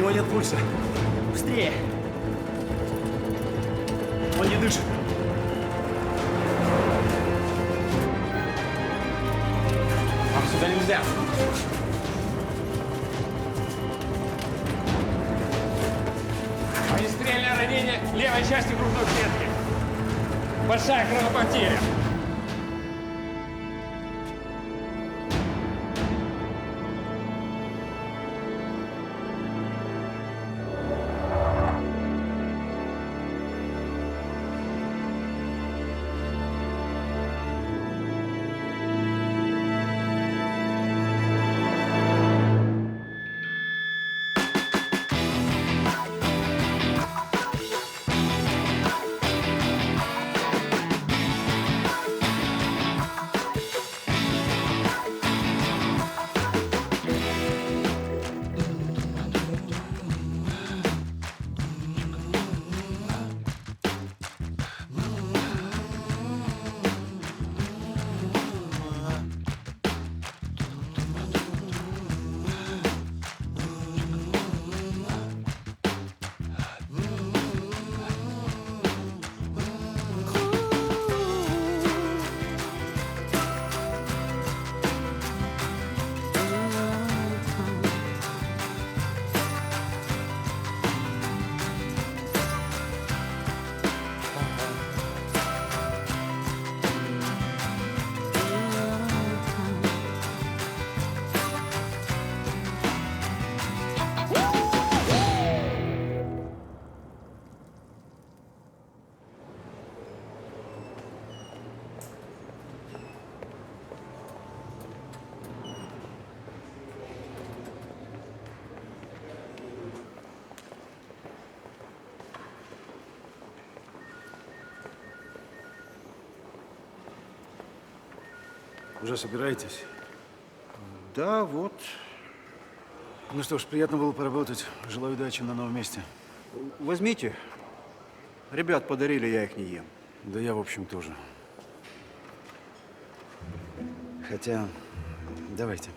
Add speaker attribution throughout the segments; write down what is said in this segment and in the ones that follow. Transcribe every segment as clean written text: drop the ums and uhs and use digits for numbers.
Speaker 1: него нет пульса.
Speaker 2: Быстрее!
Speaker 1: Он не дышит.
Speaker 2: Вам сюда нельзя! Огнестрельное ранение левой части грудной клетки. Большая кровопотеря.
Speaker 1: Уже собираетесь?
Speaker 3: Да, вот.
Speaker 1: Ну что ж, приятно было поработать. Желаю удачи на новом месте.
Speaker 3: Возьмите. Ребят подарили, я их не ем.
Speaker 1: Да я, в общем, тоже. Хотя, давайте.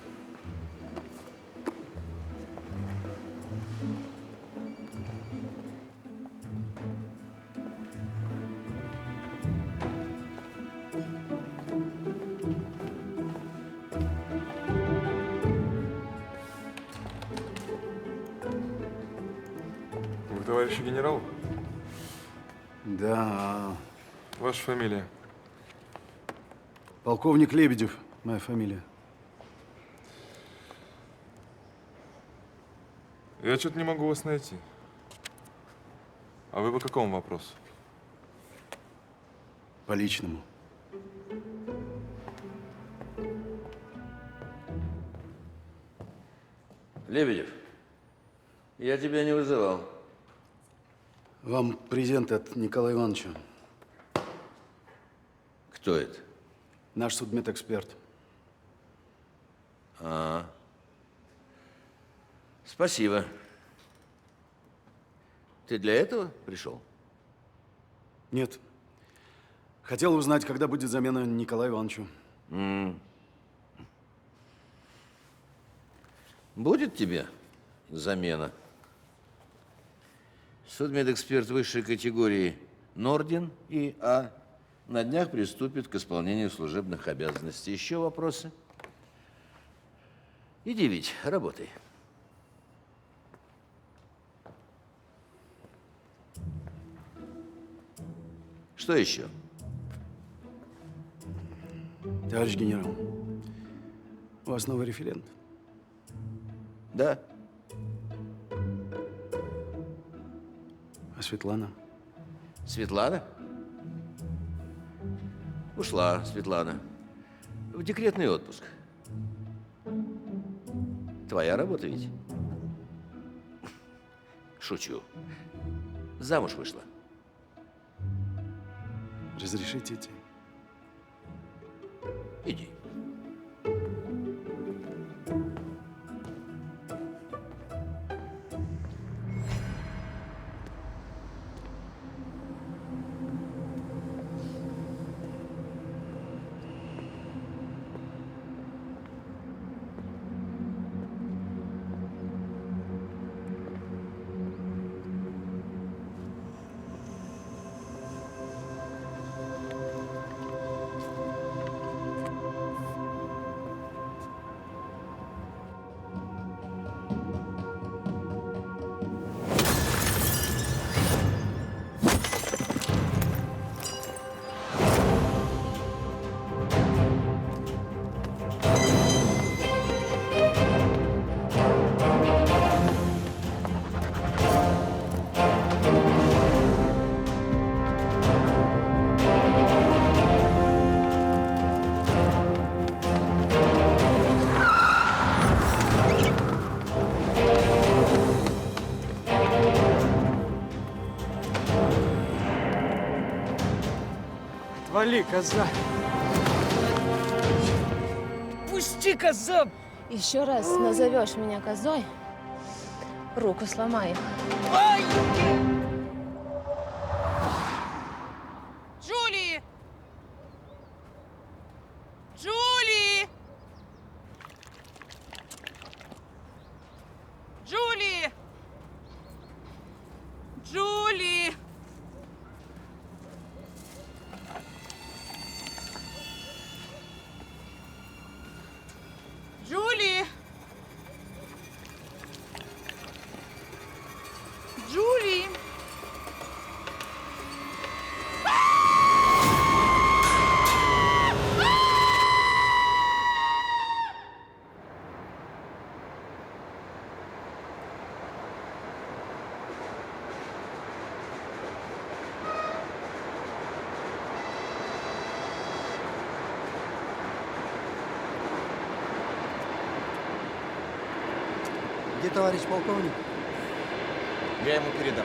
Speaker 4: Вы товарищ генерал?
Speaker 1: Да,
Speaker 4: Ваша фамилия?
Speaker 1: полковник Лебедев, моя фамилия.
Speaker 4: Я что-то не могу вас найти. А вы по какому вопросу?
Speaker 1: По личному.
Speaker 5: Лебедев, я тебя не вызывал.
Speaker 1: Вам презент от Николая Ивановича.
Speaker 5: Кто это?
Speaker 1: Наш судмедэксперт.
Speaker 5: Спасибо. Ты для этого пришел?
Speaker 1: Нет. Хотел узнать, когда будет замена Николаю Ивановичу.
Speaker 5: Будет тебе замена? Судмедэксперт высшей категории Нордин И.А. на днях приступит к исполнению служебных обязанностей. Еще вопросы? Иди, Вить, работай. Что еще?
Speaker 1: Товарищ генерал, у вас новый референт.
Speaker 5: Да.
Speaker 1: А Светлана?
Speaker 5: Светлана? Ушла Светлана. В декретный отпуск. Твоя работа ведь? Шучу. Замуж вышла.
Speaker 1: Разрешите идти?
Speaker 5: Иди.
Speaker 3: Вали, коза!
Speaker 6: Пусти, коза!
Speaker 7: Еще раз назовешь меня козой, руку сломаю.
Speaker 6: Ай!
Speaker 8: Джули! Джули! Джули! Джули! Джули! Джули!
Speaker 3: Где товарищ полковник?
Speaker 5: Я ему передам.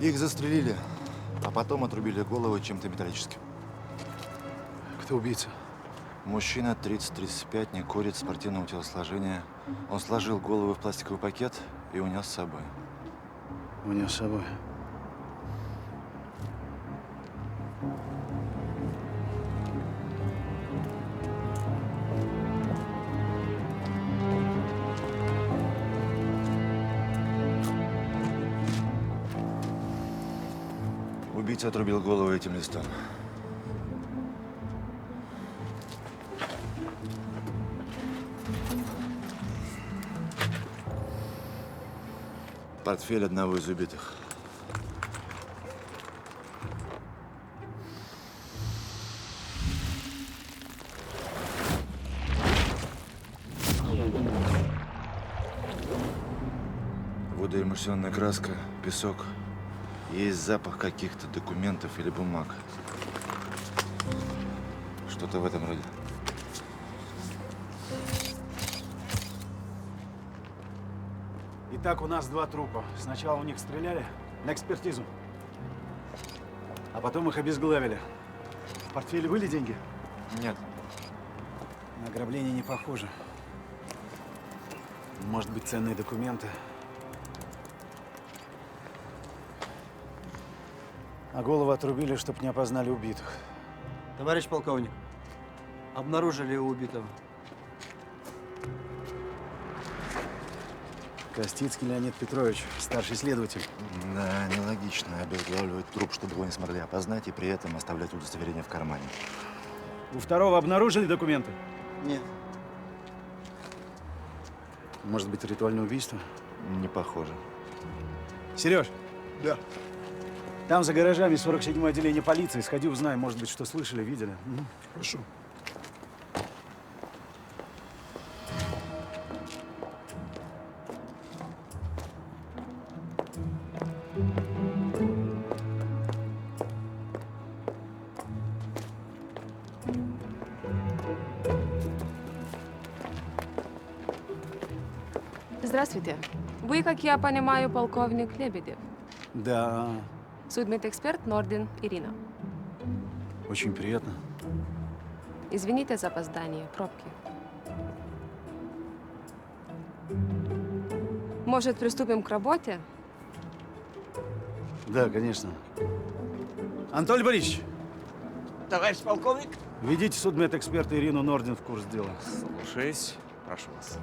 Speaker 9: Их застрелили, а потом отрубили головы чем-то металлическим.
Speaker 1: Кто убийца?
Speaker 9: Мужчина 30-35, не курит, спортивного телосложения. Он сложил головы в пластиковый пакет и унес с собой.
Speaker 1: Унес с собой.
Speaker 9: Убийца отрубил голову этим листом. Портфель одного из убитых. Водоэмульсионная краска, песок. Есть запах каких-то документов или бумаг. Что-то в этом роде.
Speaker 1: Итак, у нас два трупа. Сначала у них стреляли на экспертизу, а потом их обезглавили. В портфеле были деньги?
Speaker 9: Нет.
Speaker 1: На ограбление не похоже. Может быть, ценные документы. А голову отрубили, чтобы не опознали убитых.
Speaker 3: Товарищ полковник, обнаружили у убитого.
Speaker 1: Костицкий Леонид Петрович, старший следователь.
Speaker 9: Да, нелогично обезглавливать труп, чтобы его не смогли опознать, и при этом оставлять удостоверение в кармане.
Speaker 1: У второго обнаружили документы?
Speaker 3: Нет.
Speaker 1: Может быть, ритуальное убийство?
Speaker 9: Не похоже.
Speaker 1: Сереж. Да. Там за гаражами 47-е отделение полиции. Сходи, узнай, может быть, что слышали, видели. Хорошо.
Speaker 7: Здравствуйте. Вы, как я понимаю, полковник Лебедев.
Speaker 1: Да,
Speaker 7: Судмедэксперт Нордин Ирина.
Speaker 1: очень приятно.
Speaker 7: Извините за опоздание, пробки. Может, приступим к работе?
Speaker 1: Да, конечно. Анатолий Борисович,
Speaker 6: Товарищ полковник.
Speaker 1: ведите судмедэксперта Ирину Нордин в курс дела.
Speaker 3: Слушаюсь. Прошу вас.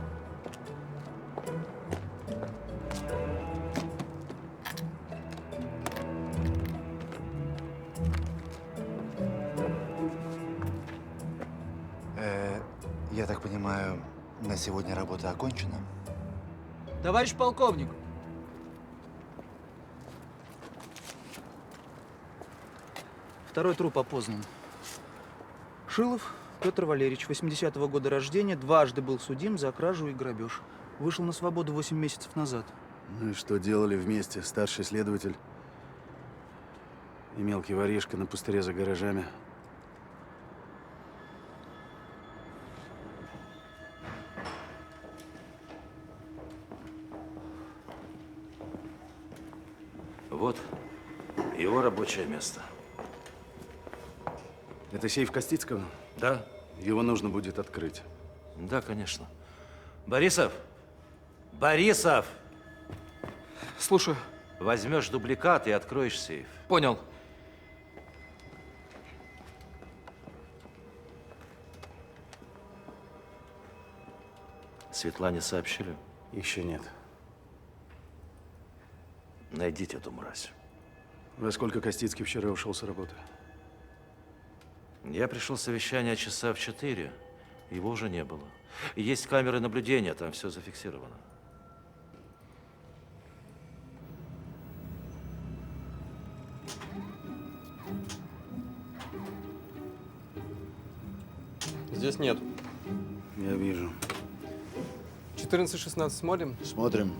Speaker 9: Я так понимаю, на сегодня работа окончена?
Speaker 6: Товарищ полковник.
Speaker 3: Второй труп опознан. Шилов Петр Валерьевич, 80-го года рождения, дважды был судим за кражу и грабеж. Вышел на свободу 8 месяцев назад.
Speaker 1: Ну и что делали вместе старший следователь и мелкий воришка на пустыре за гаражами?
Speaker 5: Вот его рабочее место.
Speaker 1: Это сейф Костицкого?
Speaker 5: Да?
Speaker 1: Его нужно будет открыть.
Speaker 5: Да, конечно. Борисов! Борисов!
Speaker 3: Слушаю.
Speaker 5: Возьмешь дубликат и откроешь сейф.
Speaker 3: Понял.
Speaker 5: Светлане сообщили?
Speaker 1: Еще нет.
Speaker 5: Найдите эту мразь.
Speaker 1: Во сколько Костицкий вчера ушел с работы?
Speaker 5: Я пришел с совещания часа в 4. Его уже не было. И есть камеры наблюдения, там все зафиксировано.
Speaker 10: Здесь нет.
Speaker 1: Я вижу.
Speaker 10: 14-16 смотрим.
Speaker 1: Смотрим.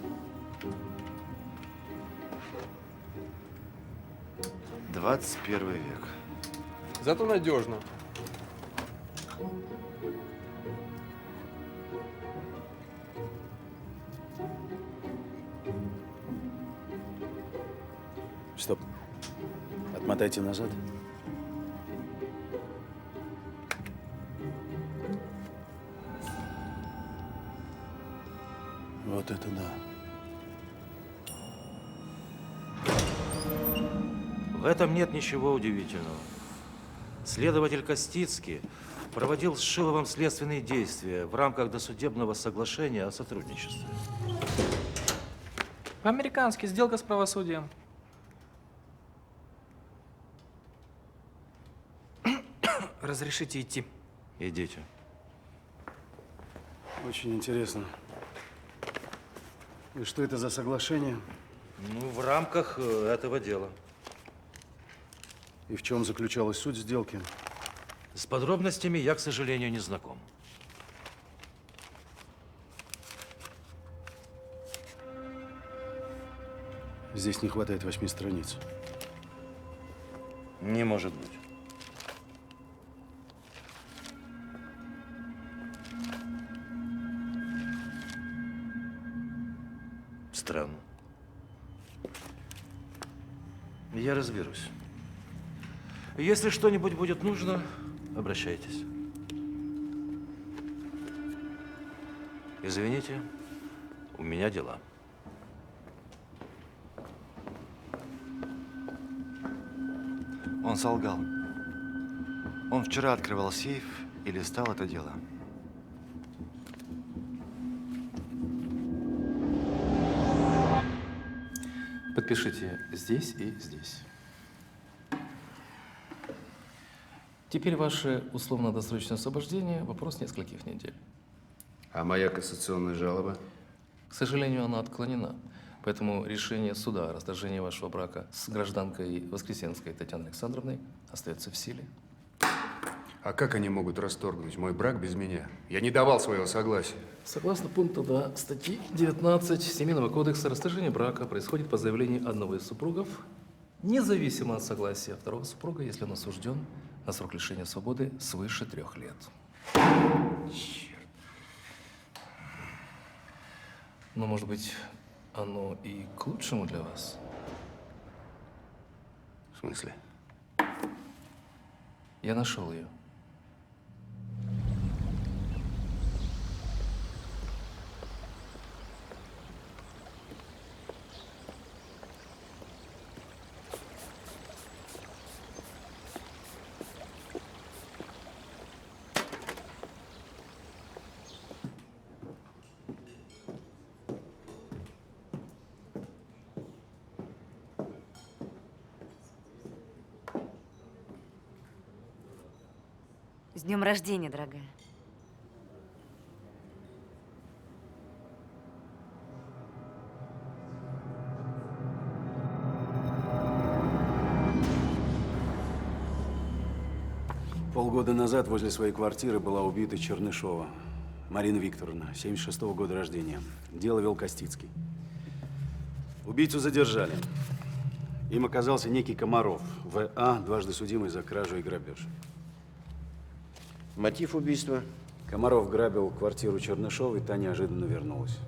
Speaker 9: 21 век.
Speaker 10: Зато надежно.
Speaker 1: Стоп. Отмотайте назад. Вот это да.
Speaker 5: В этом нет ничего удивительного. Следователь Костицкий проводил с Шиловым следственные действия в рамках досудебного соглашения о сотрудничестве.
Speaker 11: По-американски сделка с правосудием.
Speaker 3: Разрешите идти.
Speaker 5: Идите.
Speaker 1: Очень интересно. И что это за соглашение?
Speaker 5: Ну, в рамках этого дела.
Speaker 1: И в чем заключалась суть сделки?
Speaker 5: С подробностями я, к сожалению, не знаком.
Speaker 1: Здесь не хватает 8 страниц.
Speaker 5: Не может быть. Странно. Я разберусь. Если что-нибудь будет нужно, обращайтесь. Извините, у меня дела.
Speaker 9: Он солгал. Он вчера открывал сейф и листал это дело.
Speaker 11: Подпишите здесь и здесь. Теперь ваше условно-досрочное освобождение – вопрос нескольких недель.
Speaker 12: А моя кассационная жалоба?
Speaker 11: К сожалению, она отклонена. Поэтому решение суда о расторжении вашего брака с гражданкой Воскресенской Татьяной Александровной остается в силе.
Speaker 12: А как они могут расторгнуть мой брак без меня? Я не давал своего согласия.
Speaker 11: Согласно пункту 2 статьи 19 Семейного кодекса, расторжение брака происходит по заявлению одного из супругов, независимо от согласия второго супруга, если он осужден на срок лишения свободы свыше 3 лет. Но, может быть, оно и к лучшему для вас?
Speaker 12: В смысле?
Speaker 11: Я нашел ее.
Speaker 13: С днем рождения, дорогая.
Speaker 1: Полгода назад возле своей квартиры была убита Чернышова Марина Викторовна, 76-го года рождения. Дело вел Костицкий. Убийцу задержали. Им оказался некий Комаров, В.А., дважды судимый за кражу и грабеж.
Speaker 6: Мотив убийства?
Speaker 1: Комаров грабил квартиру Чернышовой, та неожиданно вернулась.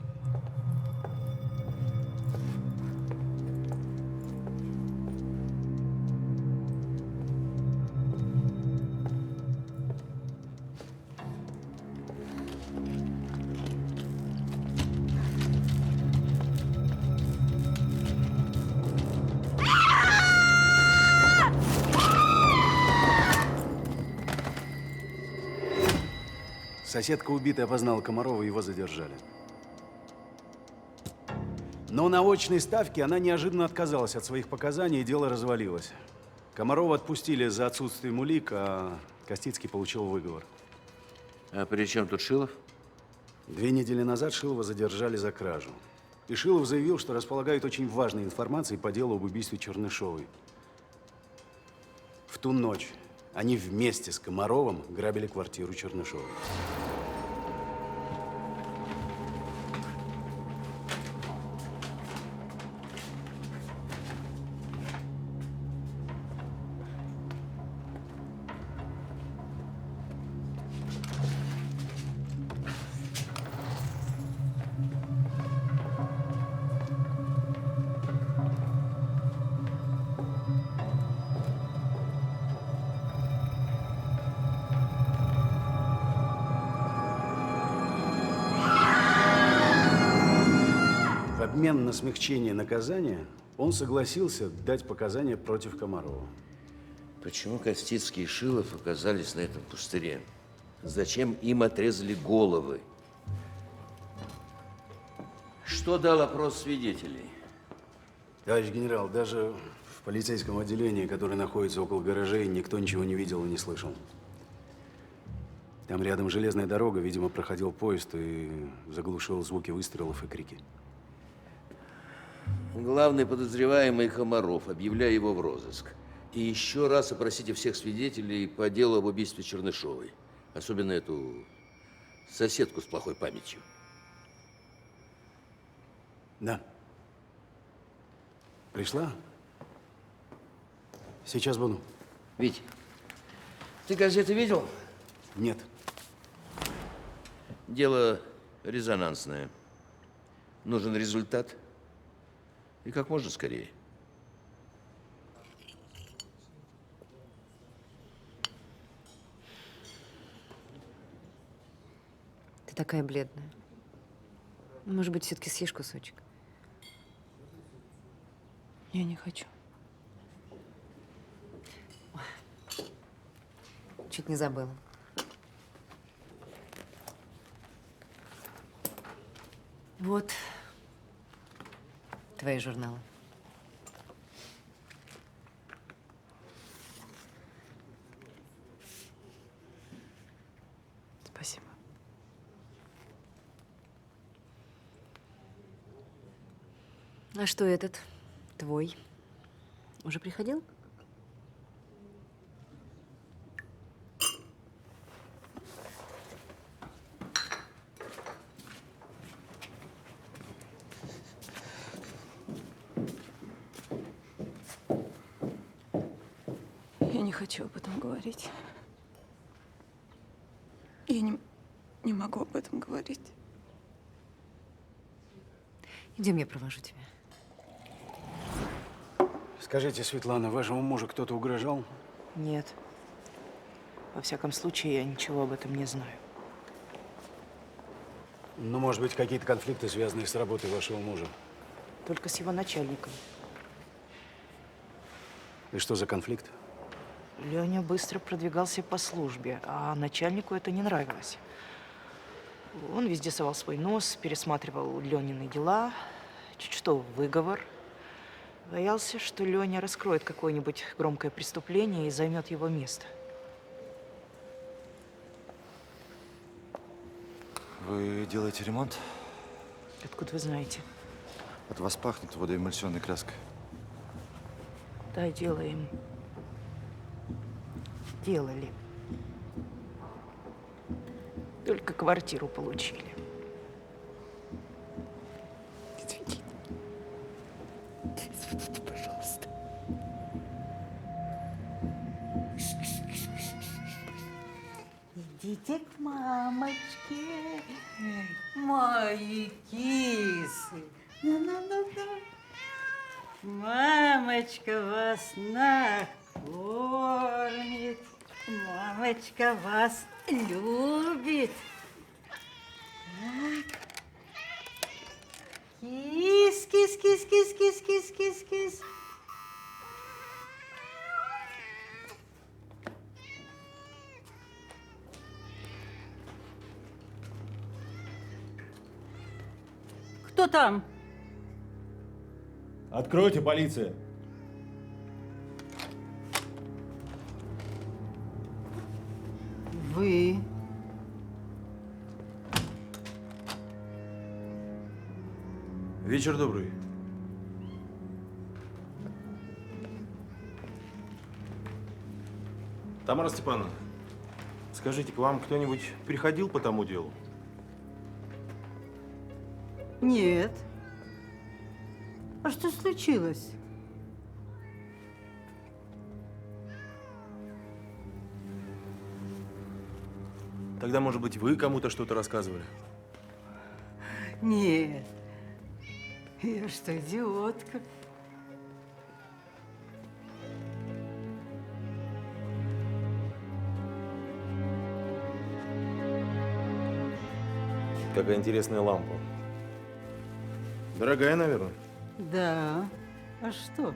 Speaker 1: Соседка убитой опознала Комарова, его задержали. Но на очной ставке она неожиданно отказалась от своих показаний, и дело развалилось. Комарова отпустили за отсутствием улик, а Костицкий получил выговор.
Speaker 6: А при чем тут Шилов?
Speaker 1: 2 недели назад Шилова задержали за кражу. И Шилов заявил, что располагает очень важной информацией по делу об убийстве Чернышовой. В ту ночь они вместе с Комаровым грабили квартиру Чернышовой. В обмен на смягчение наказания он согласился дать показания против Комарова.
Speaker 6: Почему Костицкий и Шилов оказались на этом пустыре? Зачем им отрезали головы? Что дал опрос свидетелей?
Speaker 1: Товарищ генерал, даже в полицейском отделении, которое находится около гаражей, никто ничего не видел и не слышал. Там рядом железная дорога, видимо, проходил поезд и заглушил звуки выстрелов и крики.
Speaker 6: Главный подозреваемый Комаров, объявляя его в розыск. И еще раз опросите всех свидетелей по делу об убийстве Чернышовой. Особенно эту соседку с плохой памятью.
Speaker 1: Да. Пришла? Сейчас буду.
Speaker 6: Вить, ты газеты видел?
Speaker 1: Нет.
Speaker 6: Дело резонансное. Нужен результат. И как можно скорее.
Speaker 13: Ты такая бледная. Может быть, все-таки съешь кусочек?
Speaker 7: Я не хочу.
Speaker 13: Чуть не забыла. Вот твои журналы.
Speaker 7: Спасибо.
Speaker 13: А что этот? Твой. Уже приходил?
Speaker 7: Я не хочу об этом говорить. Я не могу об этом говорить.
Speaker 13: Идем, я провожу тебя.
Speaker 1: Скажите, Светлана, вашему мужу кто-то угрожал?
Speaker 14: Нет. Во всяком случае, я ничего об этом не знаю.
Speaker 1: Ну, может быть, какие-то конфликты, связанные с работой вашего мужа?
Speaker 14: Только с его начальником.
Speaker 1: И что за конфликт?
Speaker 14: Леня быстро продвигался по службе, а начальнику это не нравилось. Он везде совал свой нос, пересматривал Ленины дела, чуть что выговор. Боялся, что Леня раскроет какое-нибудь громкое преступление и займет его место.
Speaker 9: Вы делаете ремонт?
Speaker 14: Откуда вы знаете?
Speaker 9: От вас пахнет водоэмульсионной краской.
Speaker 14: Да, делаем. Делали. Только квартиру получили. Извините, пожалуйста.
Speaker 15: Идите к мамочке, мои кисы. Ну-ну-ну-ну. Мамочка вас накормит, мамочка вас любит. Так. Кис, кис, кис, кис, кис, кис, кис, кис. Кто там?
Speaker 16: Откройте, полиция.
Speaker 15: Вы.
Speaker 5: Вечер добрый.
Speaker 16: Тамара Степановна, скажите, к вам кто-нибудь приходил по тому делу?
Speaker 15: Нет. А что случилось?
Speaker 16: Тогда, может быть, вы кому-то что-то рассказывали?
Speaker 15: Нет. Я что, идиотка?
Speaker 16: Какая интересная лампа. Дорогая, наверное?
Speaker 15: Да. А что?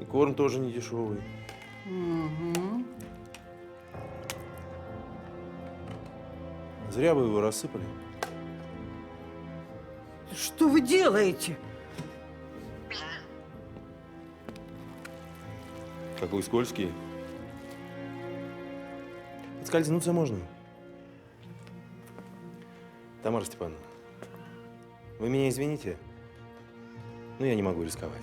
Speaker 16: И корм тоже не дешевый.
Speaker 15: Угу.
Speaker 16: Зря вы его рассыпали.
Speaker 15: Что вы делаете?
Speaker 16: Какой скользкий. Подскользнуться можно. Тамара Степановна, вы меня извините, но я не могу рисковать.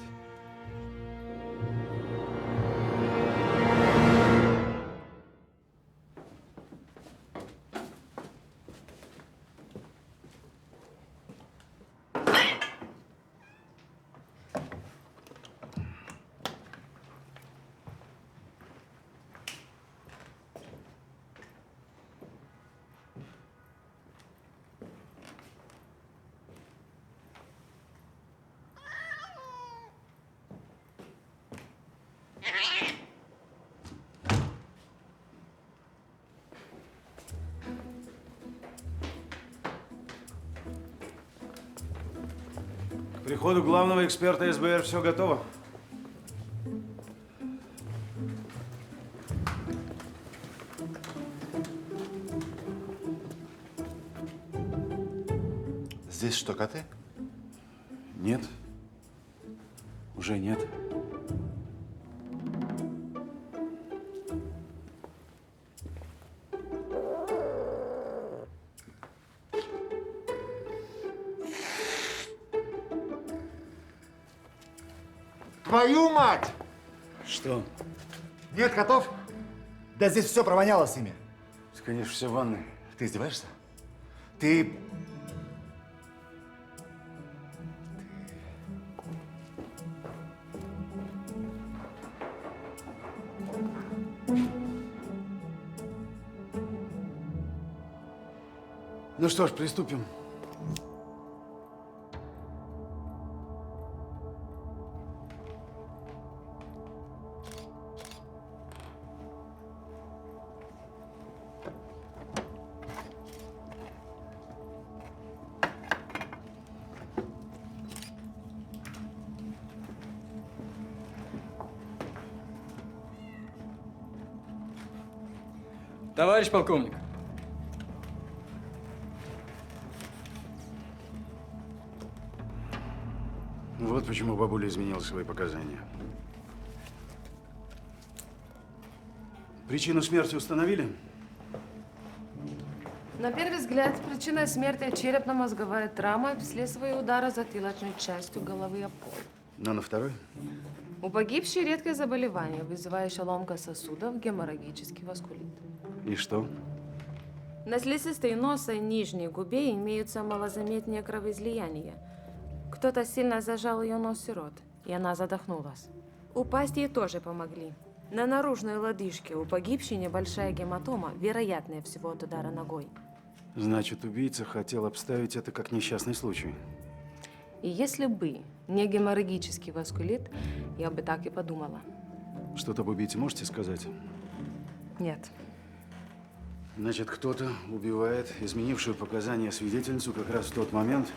Speaker 1: К приходу главного эксперта СБР все готово?
Speaker 9: Здесь что, коты?
Speaker 1: Нет. Уже нет.
Speaker 17: Твою мать!
Speaker 1: Что?
Speaker 17: Нет котов? Да здесь все провоняло с ними.
Speaker 1: Конечно, все в ванной.
Speaker 17: Ты издеваешься? Ты...
Speaker 1: Ну что ж, приступим.
Speaker 10: Товарищ полковник.
Speaker 1: Вот почему бабуля изменила свои показания. Причину смерти установили?
Speaker 18: На первый взгляд, причиной смерти черепно-мозговая травма вследствие удара затылочной частью головы о пол.
Speaker 1: Но на второй?
Speaker 18: У погибшей редкое заболевание, вызывающее ломка сосудов, геморрагический васкулит.
Speaker 1: И что?
Speaker 18: На слизистой носа и нижней губе имеются малозаметные кровоизлияния. Кто-то сильно зажал ее нос и рот, и она задохнулась. Упасть ей тоже помогли. На наружной лодыжке у погибшей небольшая гематома, вероятнее всего от удара ногой.
Speaker 1: Значит, убийца хотел обставить это как несчастный случай.
Speaker 18: И если бы не геморрагический васкулит, я бы так и подумала.
Speaker 1: Что-то об убийце можете сказать?
Speaker 18: Нет.
Speaker 1: Значит, кто-то убивает изменившую показания свидетельницу как раз в тот момент,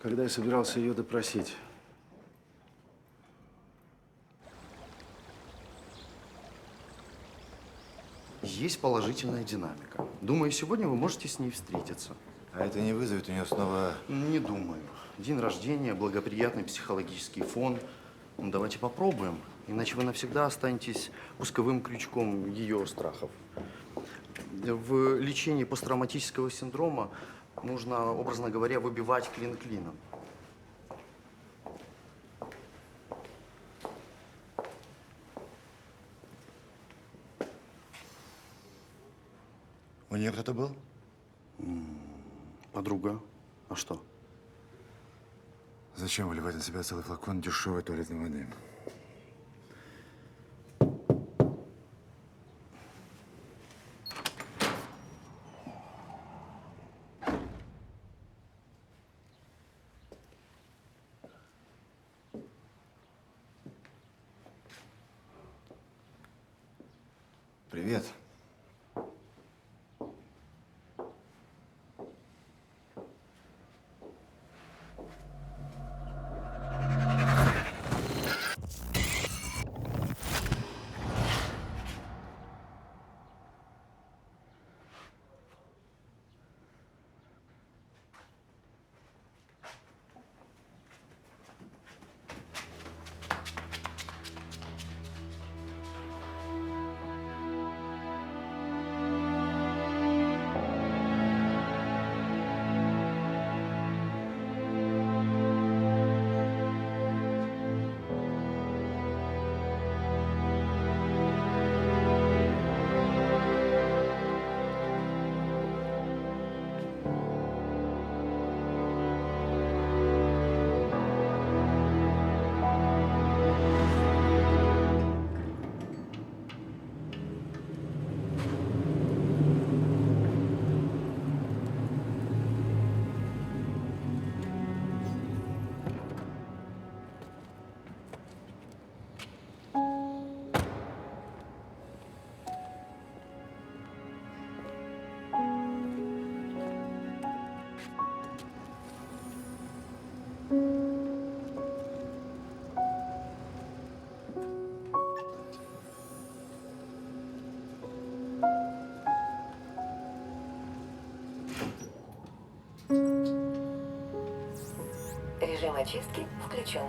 Speaker 1: когда я собирался ее допросить.
Speaker 9: Есть положительная динамика. Думаю, сегодня вы можете с ней встретиться. А это не вызовет у нее снова… Не думаю. День рождения, благоприятный психологический фон. Ну, давайте попробуем. Иначе вы навсегда останетесь пусковым крючком ее страхов. В лечении посттравматического синдрома нужно, образно говоря, выбивать клин клином. У нее кто-то был? Подруга. А что?
Speaker 19: Зачем выливать на себя целый флакон дешевой туалетной воды?
Speaker 9: Привет.
Speaker 20: Режим очистки включен.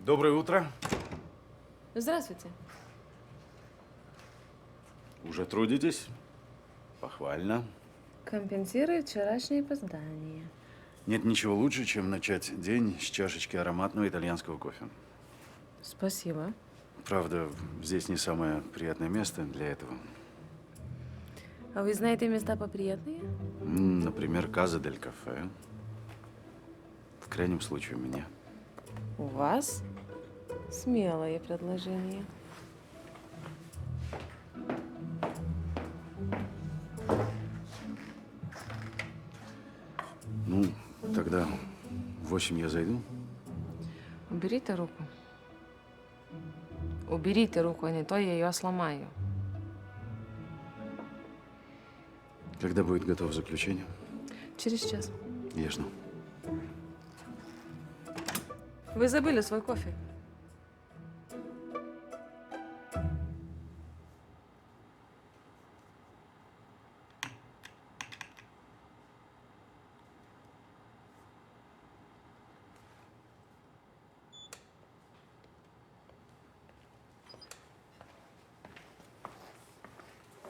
Speaker 1: Доброе утро.
Speaker 18: Здравствуйте.
Speaker 1: Уже трудитесь? Похвально.
Speaker 18: Компенсирую вчерашнее опоздание.
Speaker 1: Нет ничего лучше, чем начать день с чашечки ароматного итальянского кофе.
Speaker 18: Спасибо.
Speaker 1: Правда, здесь не самое приятное место для этого.
Speaker 18: А вы знаете места поприятнее?
Speaker 1: Например, Каза дель Кафе. В крайнем случае у меня.
Speaker 18: У вас смелое предложение.
Speaker 1: Ну, тогда в 8 я зайду.
Speaker 18: Уберите руку. Уберите руку, а не то я ее сломаю.
Speaker 1: Когда будет готово заключение?
Speaker 18: Через час.
Speaker 1: Я жду.
Speaker 18: Вы забыли свой кофе.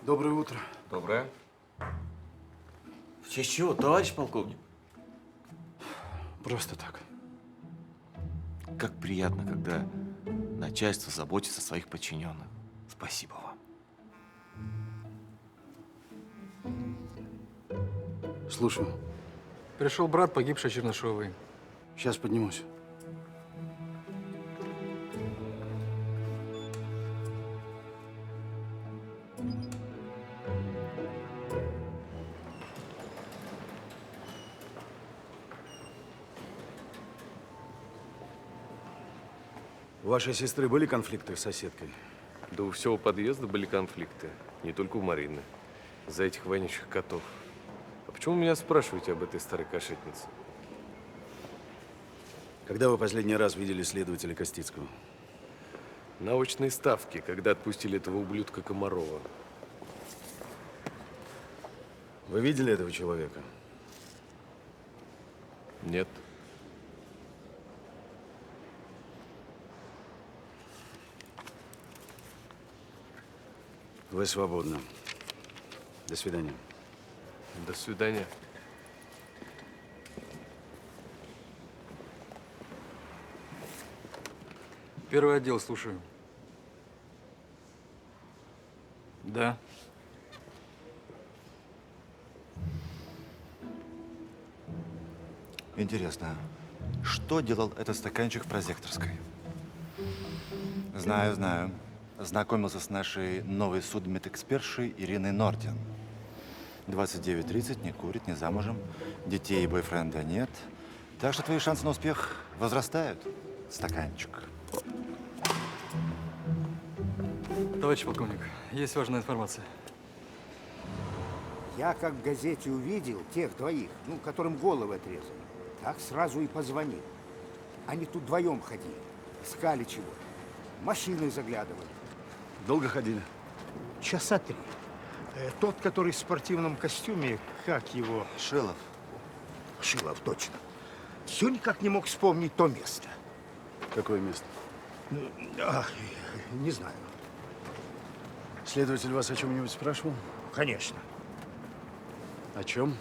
Speaker 1: Доброе утро.
Speaker 16: Доброе. В честь чего, товарищ полковник?
Speaker 1: Просто так.
Speaker 16: Как приятно, когда начальство заботится о своих подчиненных. Спасибо вам.
Speaker 1: Слушаю.
Speaker 10: Пришел брат погибшей Чернышовой.
Speaker 1: Сейчас поднимусь. У вашей сестры были конфликты с соседкой?
Speaker 21: Да у всего подъезда были конфликты. Не только у Марины. За этих вонючих котов. А почему меня спрашиваете об этой старой кошетнице?
Speaker 1: Когда вы последний раз видели следователя Костицкого?
Speaker 21: На очной ставке, когда отпустили этого ублюдка Комарова.
Speaker 1: Вы видели этого человека?
Speaker 21: Нет.
Speaker 1: Вы свободны. До свидания.
Speaker 21: До свидания.
Speaker 10: Первый отдел, слушаю. Да.
Speaker 19: Интересно, что делал этот стаканчик в прозекторской? Знаю, знаю. Знакомился с нашей новой судмедэкспертшей Ириной Нордин. 29-30, не курит, не замужем, детей и бойфренда нет. Так что твои шансы на успех возрастают, стаканчик.
Speaker 10: Товарищ полковник, есть важная информация.
Speaker 17: Я как в газете увидел тех двоих, которым головы отрезали, так сразу и позвонил. Они тут вдвоем ходили, искали чего, машины заглядывали.
Speaker 1: Долго ходили?
Speaker 17: Часа 3. Тот, который в спортивном костюме, как его?
Speaker 19: Шилов.
Speaker 17: Шилов, точно. Все никак не мог вспомнить то место.
Speaker 1: Какое место?
Speaker 17: Не знаю.
Speaker 1: Следователь вас о чем-нибудь спрашивал?
Speaker 17: Конечно.
Speaker 1: О чем?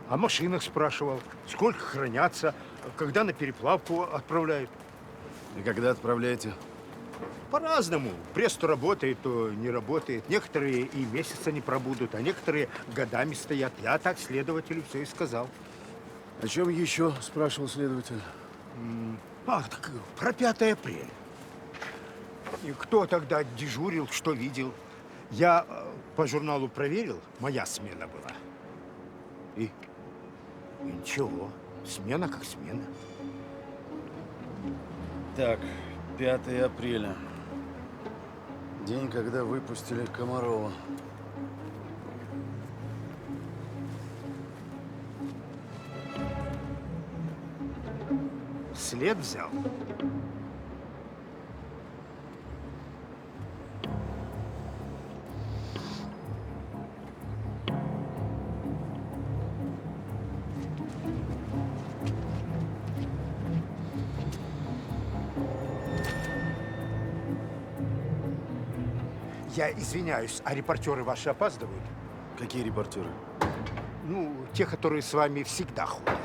Speaker 17: О машинах спрашивал. Сколько хранятся, когда на переплавку отправляют.
Speaker 1: И когда отправляете?
Speaker 17: По-разному. Пресс то работает, то не работает. Некоторые и месяца не пробудут, а некоторые годами стоят. Я так следователю все и сказал.
Speaker 1: О чем еще спрашивал следователь?
Speaker 17: Так про 5 апреля. И кто тогда дежурил, что видел? Я по журналу проверил, моя смена была. И ничего, смена как смена.
Speaker 1: Так, 5 апреля. День, когда выпустили Комарова.
Speaker 17: След взял. Я извиняюсь, а репортеры ваши опаздывают?
Speaker 1: Какие репортеры?
Speaker 17: Те, которые с вами всегда ходят.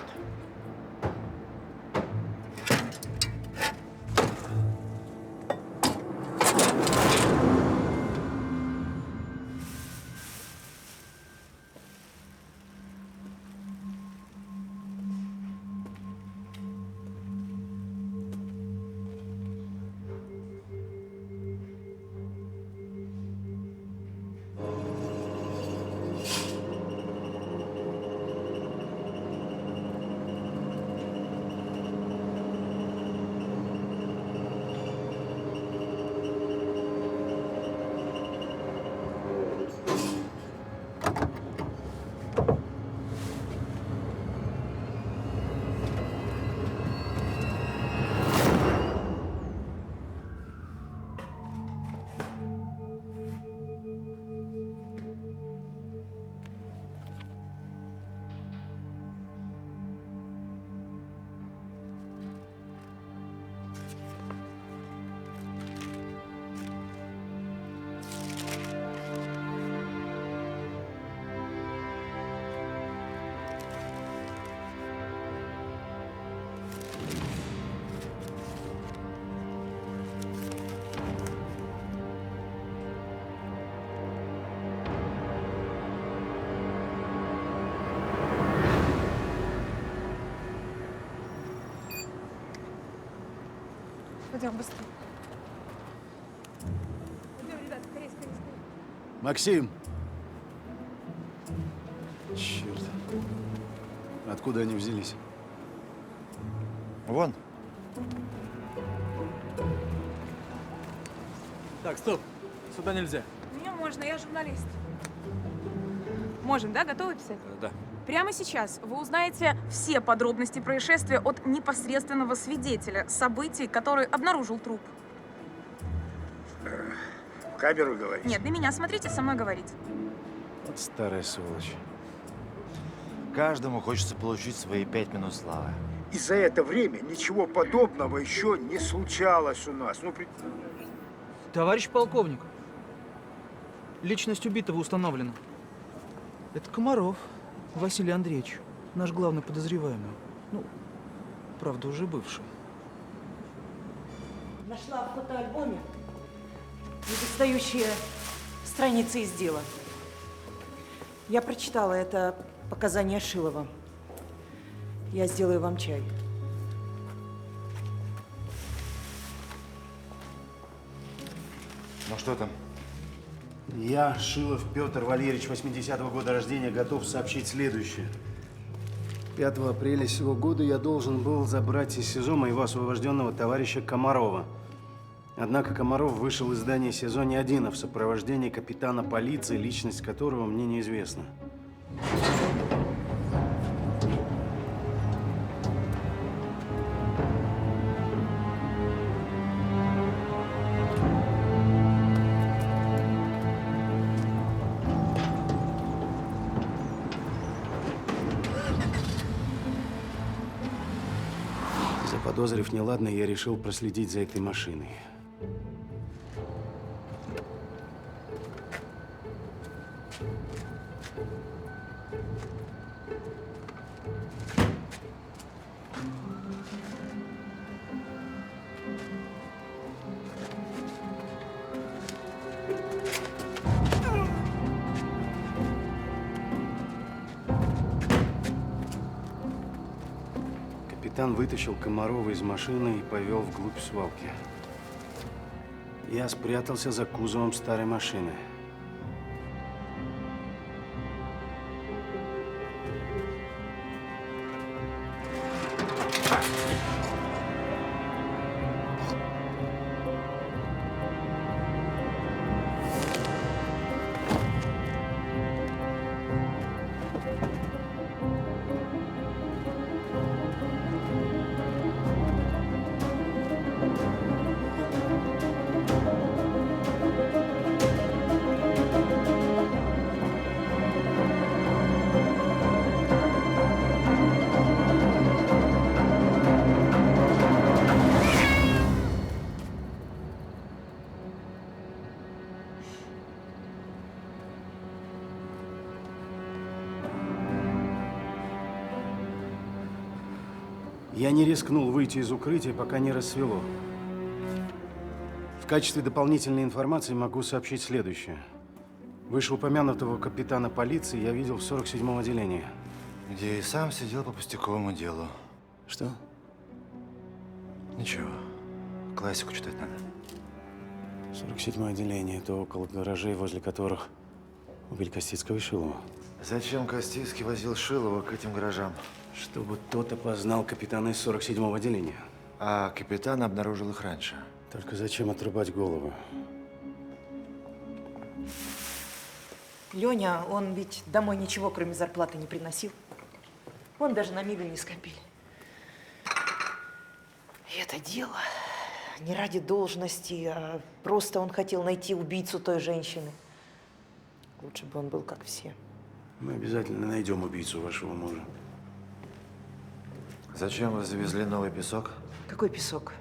Speaker 8: Идем быстрее. Идем, ребята, скорее, скорее, скорее.
Speaker 1: Максим! Черт. Откуда они взялись?
Speaker 19: Вон.
Speaker 10: Так, стоп. Сюда нельзя.
Speaker 8: Мне можно, я журналист. Можем, да? Готовы писать?
Speaker 10: Да.
Speaker 2: Прямо сейчас вы узнаете все подробности происшествия от непосредственного свидетеля событий, который обнаружил труп.
Speaker 17: В камеру говорите?
Speaker 2: Нет, на меня смотрите, со мной говорите.
Speaker 1: Вот старая сволочь.
Speaker 19: Каждому хочется получить свои 5 минут славы.
Speaker 17: И за это время ничего подобного еще не случалось у нас. Ну,
Speaker 3: Товарищ полковник, личность убитого установлена. Это Комаров Василий Андреевич, наш главный подозреваемый. Ну, правда, уже бывший.
Speaker 14: Нашла в фотоальбоме недостающие страницы из дела. Я прочитала это показания Шилова. Я сделаю вам чай.
Speaker 19: Ну что там?
Speaker 1: Я, Шилов Петр Валерьевич, 80-го года рождения, готов сообщить следующее. 5 апреля сего года я должен был забрать из СИЗО моего освобожденного товарища Комарова. Однако Комаров вышел из здания СИЗО не один, а в сопровождении капитана полиции, личность которого мне неизвестна. Заподозрив неладное, я решил проследить за этой машиной. Капитан вытащил Комарова из машины и повел вглубь свалки. Я спрятался за кузовом старой машины. Я не рискнул выйти из укрытия, пока не рассвело. В качестве дополнительной информации могу сообщить следующее. Вышеупомянутого капитана полиции я видел в 47-м отделении.
Speaker 19: Где и сам сидел по пустяковому делу.
Speaker 1: Что?
Speaker 19: Ничего. Классику читать надо.
Speaker 1: 47-е отделение – это около гаражей, возле которых убили Костицкого и Шилова.
Speaker 19: Зачем Костицкий возил Шилова к этим гаражам?
Speaker 1: Чтобы тот опознал капитана из 47-го отделения.
Speaker 19: А капитан обнаружил их раньше.
Speaker 1: Только зачем отрубать голову?
Speaker 14: Леня, он ведь домой ничего, кроме зарплаты, не приносил. Он даже на мебель не скопили. И это дело не ради должности, а просто он хотел найти убийцу той женщины. Лучше бы он был как все.
Speaker 1: Мы обязательно найдем убийцу вашего мужа.
Speaker 19: Зачем вы завезли новый песок?
Speaker 14: Какой песок?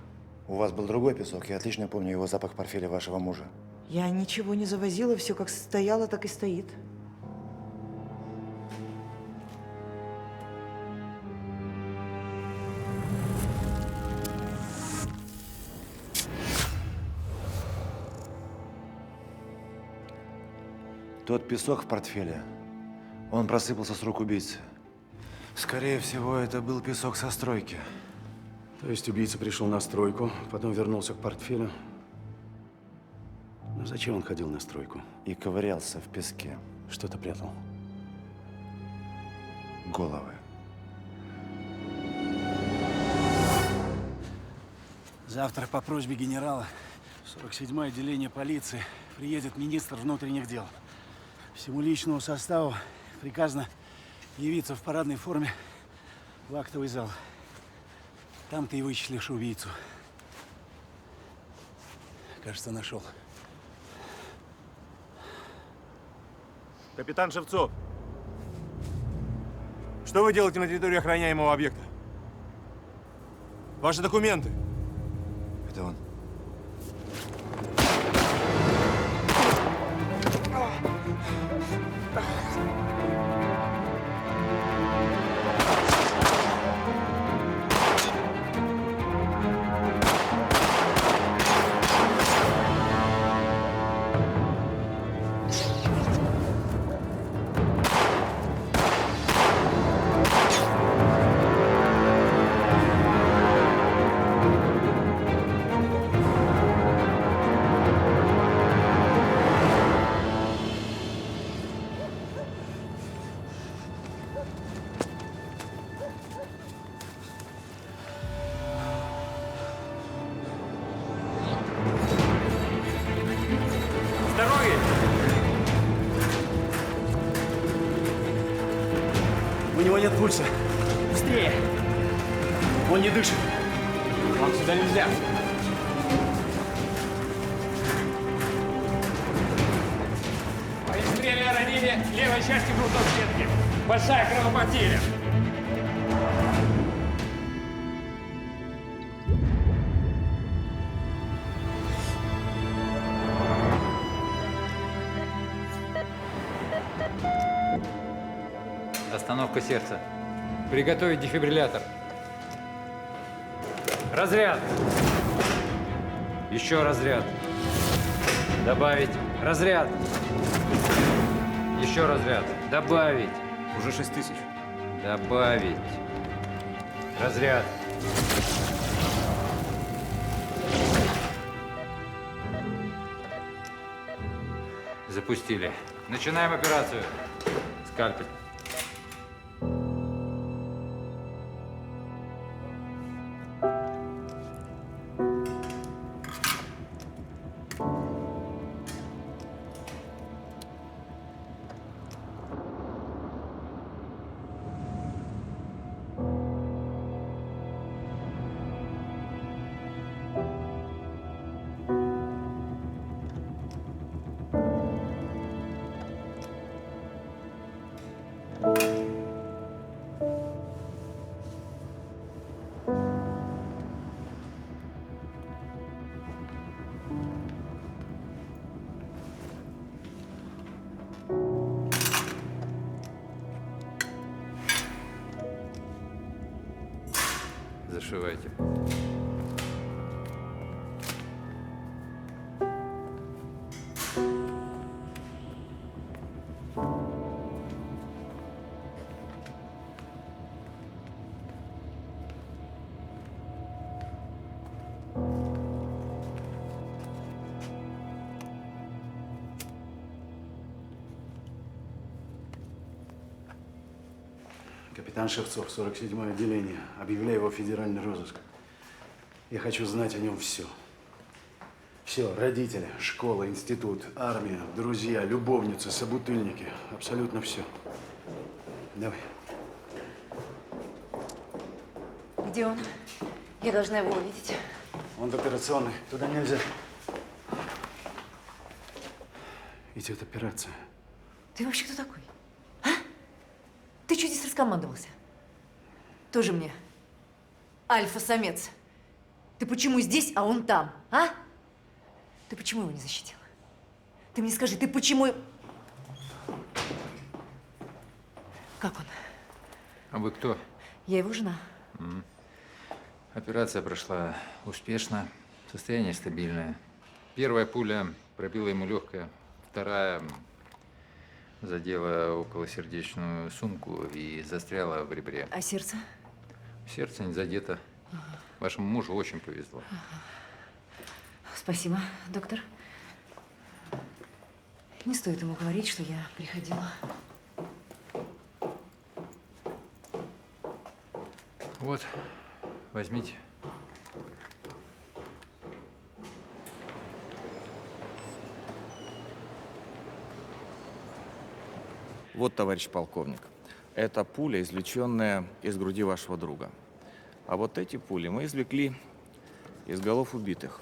Speaker 19: У вас был другой песок. Я отлично помню его запах в портфеле вашего мужа.
Speaker 14: Я ничего не завозила, все как стояло, так и стоит.
Speaker 19: Тот песок в портфеле, он просыпался с рук убийцы. Скорее всего, это был песок со стройки.
Speaker 1: То есть убийца пришел на стройку, потом вернулся к портфелю. Ну зачем он ходил на стройку?
Speaker 19: И ковырялся в песке.
Speaker 1: Что-то прятал.
Speaker 19: Головы.
Speaker 1: Завтра по просьбе генерала в 47-е отделение полиции приедет министр внутренних дел. Всему личному составу приказано явиться в парадной форме в актовый зал. Там ты и вычислишь убийцу. Кажется, нашел.
Speaker 4: Капитан Шевцов, что вы делаете на территории охраняемого объекта? Ваши документы.
Speaker 19: Это он.
Speaker 1: У него нет пульса.
Speaker 22: Быстрее!
Speaker 1: Он не дышит.
Speaker 22: Вам сюда нельзя. Огнестрельное ранение левой части грудной клетки. Большая кровопотеря.
Speaker 23: Остановка сердца. Приготовить дефибриллятор. Разряд. Еще разряд. Добавить. Разряд. Еще разряд. Добавить.
Speaker 4: Уже 6000.
Speaker 23: Добавить. Разряд. Запустили. Начинаем операцию. Скальпель. Зашивайте.
Speaker 1: Капитан Шевцов, 47-е отделение. Объявляю его в федеральный розыск. Я хочу знать о нем все. Все. Родители, школа, институт, армия, друзья, любовницы, собутыльники. Абсолютно все. Давай.
Speaker 13: Где он? Я должна его увидеть.
Speaker 1: Он в операционной. Туда нельзя. Идет операция.
Speaker 13: Ты вообще кто такой? А? Ты что здесь раскомандовался? Тоже мне альфа-самец. Ты почему здесь, а он там, а? Ты почему его не защитила? Ты мне скажи, ты почему... Как он?
Speaker 23: А вы кто?
Speaker 13: Я его жена.
Speaker 23: Операция прошла успешно, состояние стабильное. Первая пуля пробила ему легкое, вторая задела околосердечную сумку и застряла в ребре.
Speaker 13: А сердце?
Speaker 23: Сердце не задето. Вашему мужу очень повезло.
Speaker 13: Спасибо, доктор. Не стоит ему говорить, что я приходила.
Speaker 23: Вот, возьмите.
Speaker 6: Вот, товарищ полковник, это пуля, извлеченная из груди вашего друга. А вот эти пули мы извлекли из голов убитых.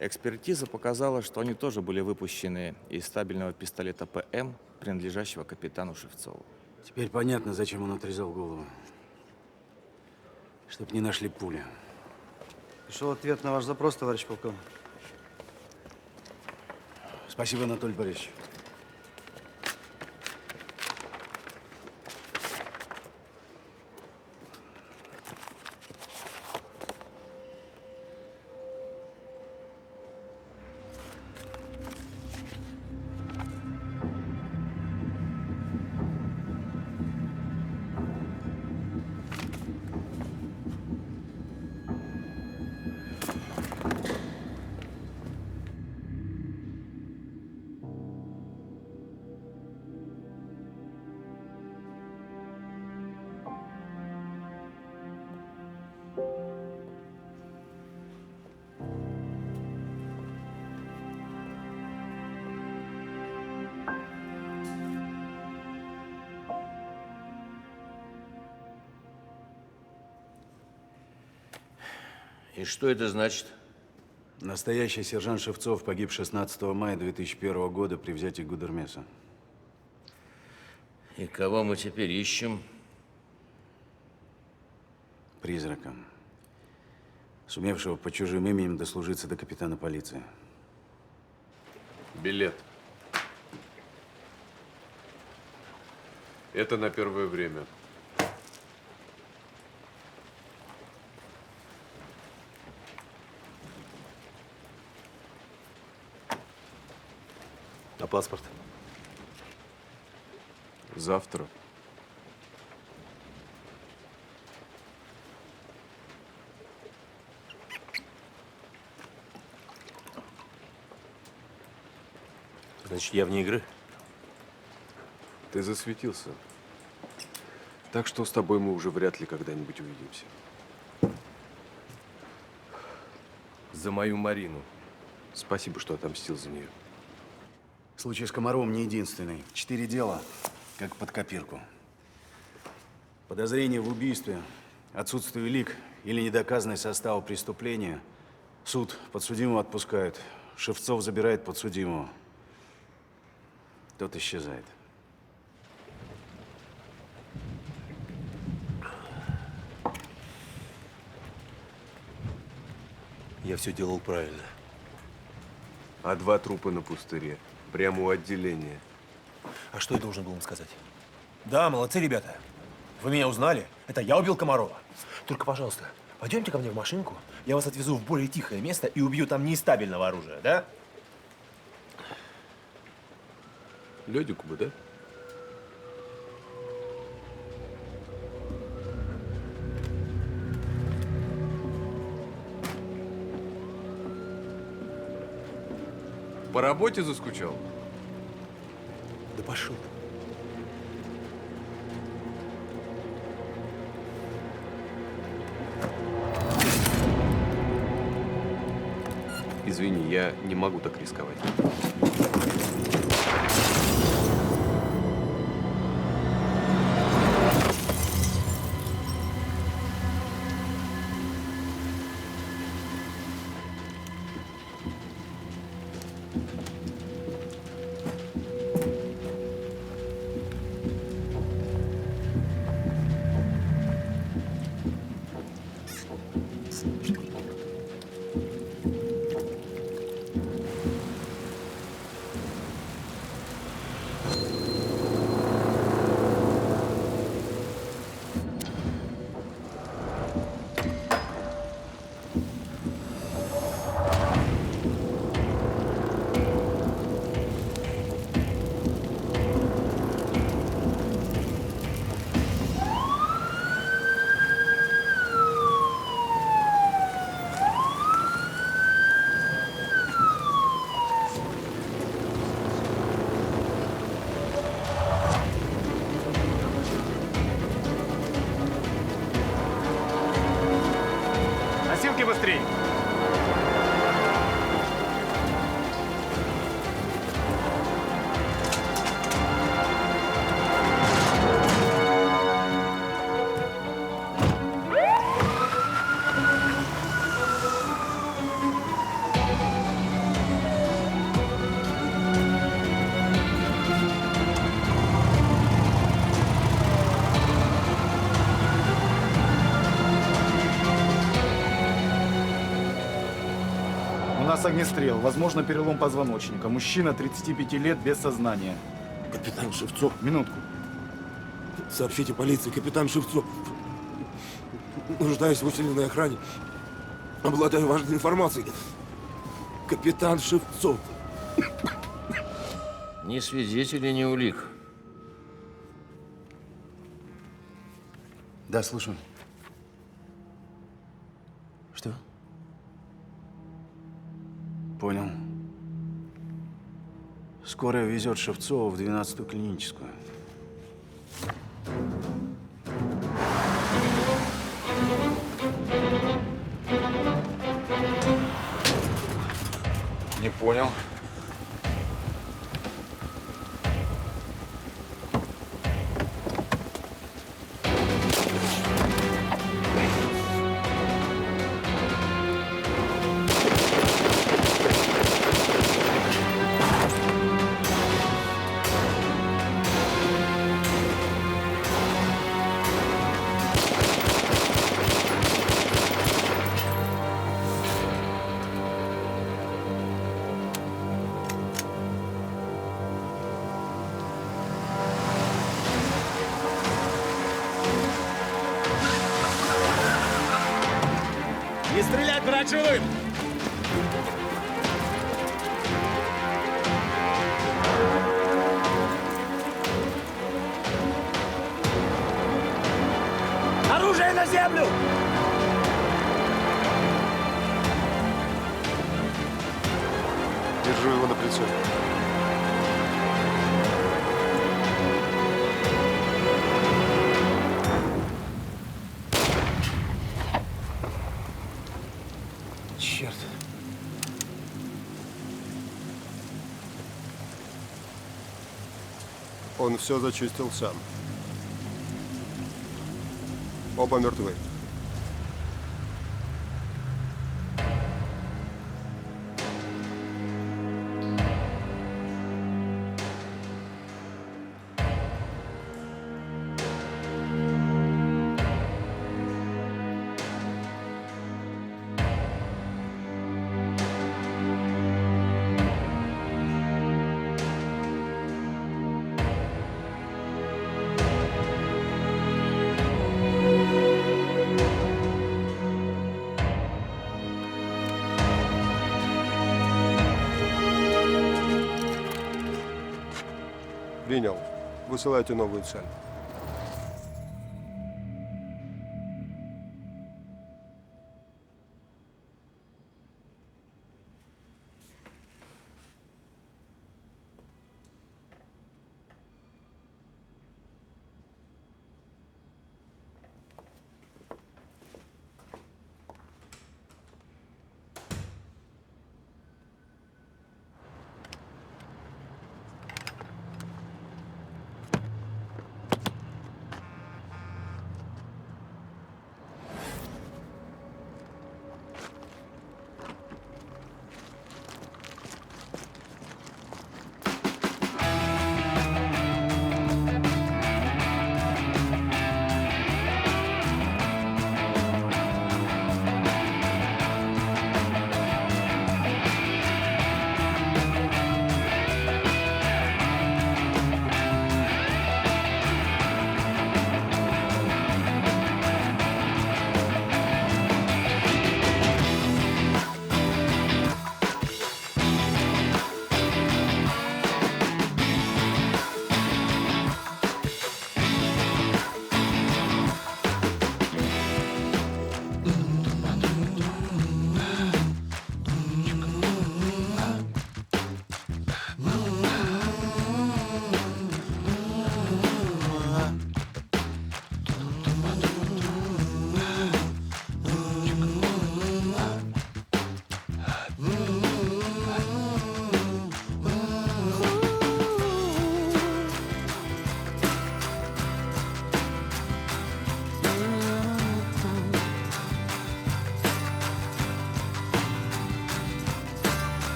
Speaker 6: Экспертиза показала, что они тоже были выпущены из стабильного пистолета ПМ, принадлежащего капитану Шевцову.
Speaker 1: Теперь понятно, зачем он отрезал голову. Чтоб не нашли пули.
Speaker 3: Пришел ответ на ваш запрос, товарищ полковник.
Speaker 1: Спасибо, Анатолий Борисович.
Speaker 5: И что это значит?
Speaker 1: Настоящий сержант Шевцов погиб 16 мая 2001 года при взятии Гудермеса.
Speaker 5: И кого мы теперь ищем?
Speaker 1: Призрака, сумевшего под чужим именем дослужиться до капитана полиции.
Speaker 21: Билет. Это на первое время.
Speaker 16: А паспорт?
Speaker 21: Завтра.
Speaker 16: Значит, я вне игры?
Speaker 21: Ты засветился. Так что с тобой мы уже вряд ли когда-нибудь увидимся. За мою Марину. Спасибо, что отомстил за нее.
Speaker 1: Случай с Комаровым не единственный. 4 дела, как под копирку. Подозрение в убийстве, отсутствие улик или недоказанный состав преступления. Суд подсудимого отпускает. Шевцов забирает подсудимого. Тот исчезает.
Speaker 16: Я все делал правильно.
Speaker 21: А 2 трупа на пустыре. Прямо у отделения.
Speaker 16: А что я должен был им сказать? Да, молодцы, ребята. Вы меня узнали? Это я убил Комарова. Только, пожалуйста, пойдемте ко мне в машинку. Я вас отвезу в более тихое место и убью там не из стабильного оружия, да?
Speaker 21: Лёдику бы, да? По работе заскучал?
Speaker 16: Да пошел.
Speaker 21: Извини, я не могу так рисковать.
Speaker 7: нас огнестрел. Возможно, перелом позвоночника. Мужчина 35 лет без сознания.
Speaker 11: Капитан Шевцов.
Speaker 7: Минутку.
Speaker 11: Сообщите полиции, капитан Шевцов. Нуждаюсь в усиленной охране. Обладаю важной информацией. Капитан Шевцов.
Speaker 12: Ни свидетелей, ни улик.
Speaker 1: Да, слушаю. Что? Понял. Скорая везет Шевцова в 12-ю клиническую.
Speaker 6: Не понял.
Speaker 22: Не стрелять, брать живым! Оружие на землю!
Speaker 19: Держу его на прицеле.
Speaker 16: Черт.
Speaker 24: Он все зачистил сам. Оба мертвы. Принял. Высылайте новую цель.